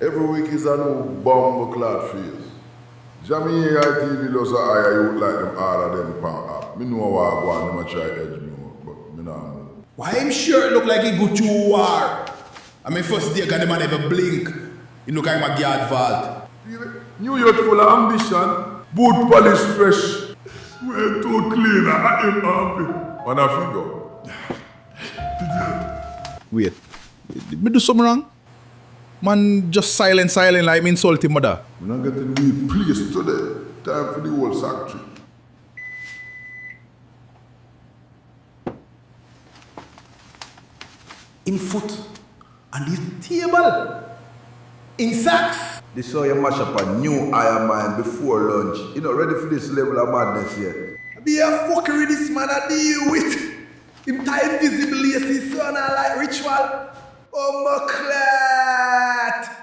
Every week is a new bomb cloud face. Jamaica TV does a hire youth like them all of them pan up. Me know what I go and them a try edge me out, but me nah know. Why him shirt look like he go to war? I mean first day got the man ever blink. He look like my guard vault. New York full of ambition, boot polish fresh. We're too clean, I am happy. On a figure. Wait, me do something wrong? Man just silent like me insult him mother. We're not getting weed place today. Time for the whole sack trip. In foot, and this table, in sacks. This is how you mash up a new iron mind before lunch. You're not ready for this level of madness yet. Be a fuckery this man I deal with. Him tie invisible laces so I like ritual. Oh my clat.